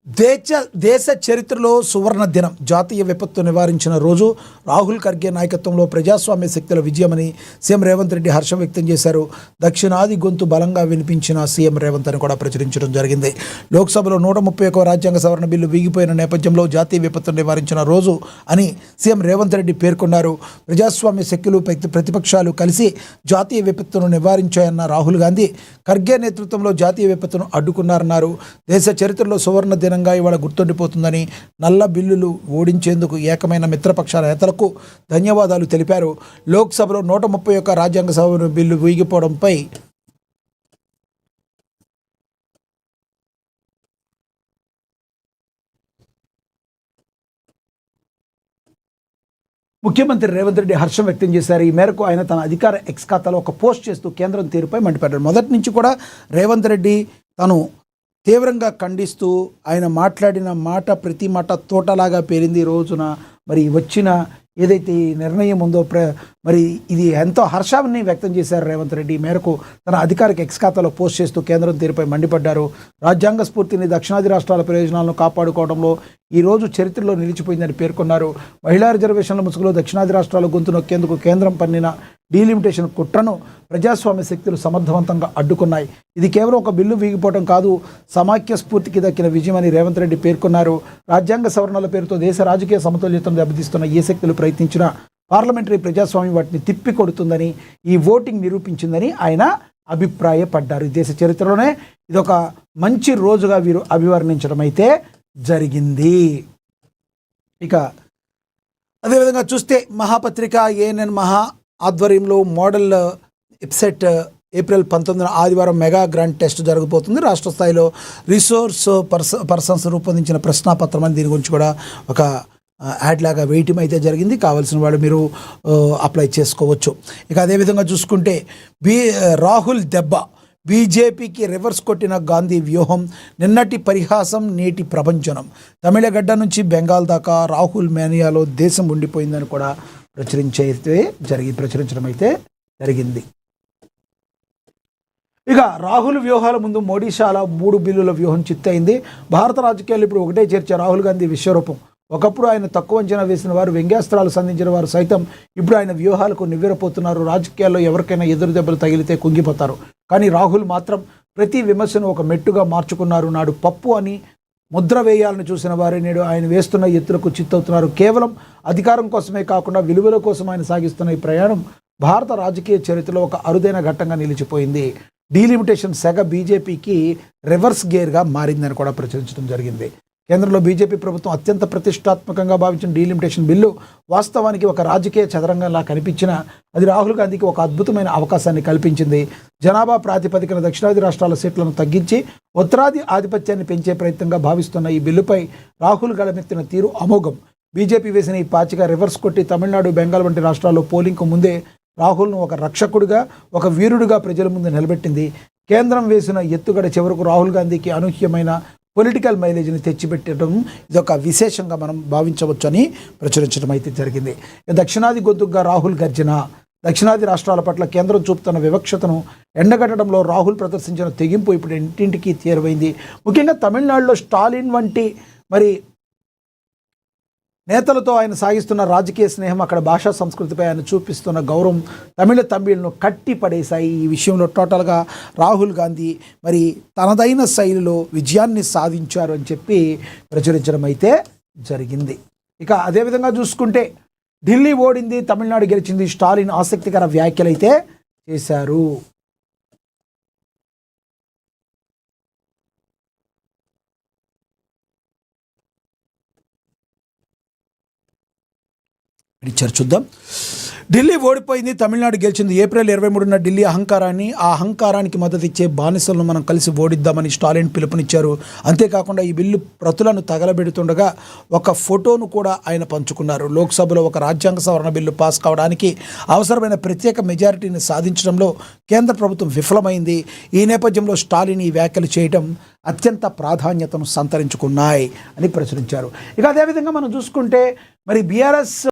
దేశ చరిత్రలో సువర్ణ దినం. జాతీయ విపత్తు నివారించిన రోజు. రాహుల్ ఖర్గే నాయకత్వంలో ప్రజాస్వామ్య శక్తుల విజయమని సీఎం రేవంత్ రెడ్డి హర్షం వ్యక్తం చేశారు. దక్షిణాది గొంతు బలంగా వినిపించిన సీఎం రేవంత్ అని కూడా ప్రచురించడం జరిగింది. లోక్సభలో 131వ రాజ్యాంగ సవరణ బిల్లు వీగిపోయిన నేపథ్యంలో జాతీయ విపత్తు నివారించిన రోజు అని సీఎం రేవంత్ రెడ్డి పేర్కొన్నారు. ప్రజాస్వామ్య శక్తులు ప్రతిపక్షాలు కలిసి జాతీయ విపత్తును నివారించాయన్న రాహుల్ గాంధీ ఖర్గే నేతృత్వంలో జాతీయ విపత్తును అడ్డుకున్నారన్నారు. దేశ చరిత్రలో సువర్ణ దినంగా ఇవాళ గుర్తుండిపోతుందని, నల్ల బిల్లులు ఓడించేందుకు ఏకమైన మిత్రపక్షాల నేతలకు ధన్యవాదాలు తెలిపారు. లోక్సభలో 131 రాజ్యాంగ సవరణ బిల్లు వీగిపోవడంపై ముఖ్యమంత్రి రేవంత్ రెడ్డి హర్షం వ్యక్తం చేశారు. ఈ మేరకు ఆయన తన అధికార ఎక్స్ ఖాతాలో ఒక పోస్ట్ చేస్తూ కేంద్రం తీరుపై మండిపడ్డారు. మొదటి నుంచి కూడా రేవంత్ రెడ్డి తను తీవ్రంగా ఖండిస్తూ ఆయన మాట్లాడిన మాట ప్రతి మాట తోటలాగా పేరింది. ఈ రోజున మరి వచ్చిన ఏదైతే ఈ నిర్ణయం ఉందో మరి ఇది ఎంతో హర్షాన్ని వ్యక్తం చేశారు రేవంత్ రెడ్డి. ఈ మేరకు తన అధికారిక ఎక్స్ ఖాతాలో పోస్ట్ చేస్తూ కేంద్రం తీరుపై మండిపడ్డారు. రాజ్యాంగ స్ఫూర్తిని, దక్షిణాది రాష్ట్రాల ప్రయోజనాలను కాపాడుకోవడంలో ఈ రోజు చరిత్రలో నిలిచిపోయిందని పేర్కొన్నారు. మహిళా రిజర్వేషన్ల ముసుగులో దక్షిణాది రాష్ట్రాల గొంతు నొక్కేందుకు కేంద్రం పన్నిన డీలిమిటేషన్ కుట్రను ప్రజాస్వామ్య శక్తులు సమర్థవంతంగా అడ్డుకున్నాయి. ఇది కేవలం ఒక బిల్లు వీగిపోవడం కాదు, సమాఖ్య స్ఫూర్తికి దక్కిన విజయమని రేవంత్ రెడ్డి పేర్కొన్నారు. రాజ్యాంగ సవరణల పేరుతో దేశ రాజకీయ సమతుల్యతను దెబ్బతీస్తున్న ఏ శక్తులు ప్రయత్నించినా పార్లమెంటరీ ప్రజాస్వామ్యం వాటిని తిప్పి కొడుతుందని, ఈ ఓటింగ్ నిరూపించిందని ఆయన అభిప్రాయపడ్డారు. దేశ చరిత్రలోనే ఇదొక మంచి రోజుగా వీరు అభివర్ణించడం అయితే జరిగింది. ఇక అదేవిధంగా చూస్తే మహాపత్రిక ఏఎన్ఎన్ మహా ఆధ్వర్యంలో మోడల్ వెబ్సైట్ ఏప్రిల్ 19 ఆదివారం మెగా గ్రాండ్ టెస్ట్ జరగబోతుంది. రాష్ట్ర స్థాయిలో రిసోర్స్ పర్సన్స్ రూపొందించిన ప్రశ్నాపత్రం అని దీని గురించి కూడా ఒక యాడ్ లాగా వేయటం అయితే జరిగింది. కావాల్సిన వాళ్ళు మీరు అప్లై చేసుకోవచ్చు. ఇక అదేవిధంగా చూసుకుంటే రాహుల్ దెబ్బ, బీజేపీకి రివర్స్ కొట్టిన గాంధీ వ్యూహం, నిన్నటి పరిహాసం నేటి ప్రభంజనం. తమిళగడ్డ నుంచి బెంగాల్ దాకా రాహుల్ మేనియాలో దేశం ఉండిపోయిందని కూడా ప్రచురించడం అయితే జరిగింది. ఇక రాహుల్ వ్యూహాల ముందు మోడీ షాల 3 బిల్లుల వ్యూహం చిత్తయింది. భారత రాజకీయాలు ఇప్పుడు ఒకటే చర్చ, రాహుల్ గాంధీ విశ్వరూపం. ఒకప్పుడు ఆయన తక్కువ అంచనా వేసిన వారు, వ్యంగ్యాస్త్రాలు సంధించిన వారు సైతం ఇప్పుడు ఆయన వ్యూహాలకు నివ్వెరపోతున్నారు. రాజకీయాల్లో ఎవరికైనా ఎదురు దెబ్బలు తగిలితే కుంగిపోతారు. కానీ రాహుల్ మాత్రం ప్రతి విమర్శను ఒక మెట్టుగా మార్చుకున్నారు. నాడు పప్పు అని ముద్ర వేయాలని చూసిన వారే నేడు ఆయన వేస్తున్న ఎత్తులకు చిత్తవుతున్నారు. కేవలం అధికారం కోసమే కాకుండా విలువల కోసం ఆయన సాగిస్తున్న ఈ ప్రయాణం భారత రాజకీయ చరిత్రలో ఒక అరుదైన ఘట్టంగా నిలిచిపోయింది. డీలిమిటేషన్ సెగ బీజేపీకి రివర్స్ గేర్గా మారిందని కూడా ప్రచురించడం జరిగింది. కేంద్రంలో బీజేపీ ప్రభుత్వం అత్యంత ప్రతిష్టాత్మకంగా భావించిన డీలిమిటేషన్ బిల్లు వాస్తవానికి ఒక రాజకీయ చదరంగంలా కనిపించిన అది రాహుల్ గాంధీకి ఒక అద్భుతమైన అవకాశాన్ని కల్పించింది. జనాభా ప్రాతిపదికన దక్షిణాది రాష్ట్రాల సీట్లను తగ్గించి ఉత్తరాది ఆధిపత్యాన్ని పెంచే ప్రయత్నంగా భావిస్తున్న ఈ బిల్లుపై రాహుల్ గళమెత్తిన తీరు అమోఘం. బీజేపీ వేసిన ఈ పాచిక రివర్స్ కొట్టి తమిళనాడు, బెంగాల్ వంటి రాష్ట్రాల్లో పోలింగ్కు ముందే రాహుల్ను ఒక రక్షకుడిగా, ఒక వీరుడిగా ప్రజల ముందు నిలబెట్టింది. కేంద్రం వేసిన ఎత్తుగడ చివరకు రాహుల్ గాంధీకి అనూహ్యమైన పొలిటికల్ మైలేజ్ని తెచ్చిపెట్టడం ఇదొక విశేషంగా మనం భావించవచ్చు అని ప్రచురించడం అయితే జరిగింది. దక్షిణాది గొంతుగా రాహుల్ గర్జన. దక్షిణాది రాష్ట్రాల పట్ల కేంద్రం చూపుతున్న వివక్షతను ఎండగట్టడంలో రాహుల్ ప్రదర్శించిన తెగింపు ఇప్పుడు ఇంటింటికి చేరువైంది. ముఖ్యంగా తమిళనాడులో స్టాలిన్ వంటి మరి నేతలతో ఆయన సాగిస్తున్న రాజకీయ స్నేహం, అక్కడ భాషా సంస్కృతిపై ఆయన చూపిస్తున్న గౌరవం తమిళను కట్టి పడేశాయి. ఈ విషయంలో టోటల్గా రాహుల్ గాంధీ మరి తనదైన శైలిలో విజయాన్ని సాధించారు అని చెప్పి ప్రచురించడం అయితే జరిగింది. ఇక అదేవిధంగా చూసుకుంటే ఢిల్లీ ఓడింది, తమిళనాడు గెలిచింది. స్టాలిన్ ఆసక్తికర వ్యాఖ్యలు అయితే చేశారు. ఇచ్చారు చూద్దాం. ఢిల్లీ ఓడిపోయింది, తమిళనాడు గెలిచింది. ఏప్రిల్ 23న ఢిల్లీ అహంకారాన్ని, ఆ అహంకారానికి మద్దతు ఇచ్చే బానిసలను మనం కలిసి ఓడిద్దామని స్టాలిన్ పిలుపునిచ్చారు. అంతేకాకుండా ఈ బిల్లు ప్రతులను తగలబెడుతుండగా ఒక ఫోటోను కూడా ఆయన పంచుకున్నారు. లోక్సభలో ఒక రాజ్యాంగ సవరణ బిల్లు పాస్ కావడానికి అవసరమైన ప్రత్యేక మెజారిటీని సాధించడంలో కేంద్ర ప్రభుత్వం విఫలమైంది. ఈ నేపథ్యంలో స్టాలిన్ ఈ వ్యాఖ్యలు చేయడం అత్యంత ప్రాధాన్యతను సంతరించుకున్నాయి అని ప్రచురించారు. ఇక అదేవిధంగా మనం చూసుకుంటే మరి బీఆర్ఎస్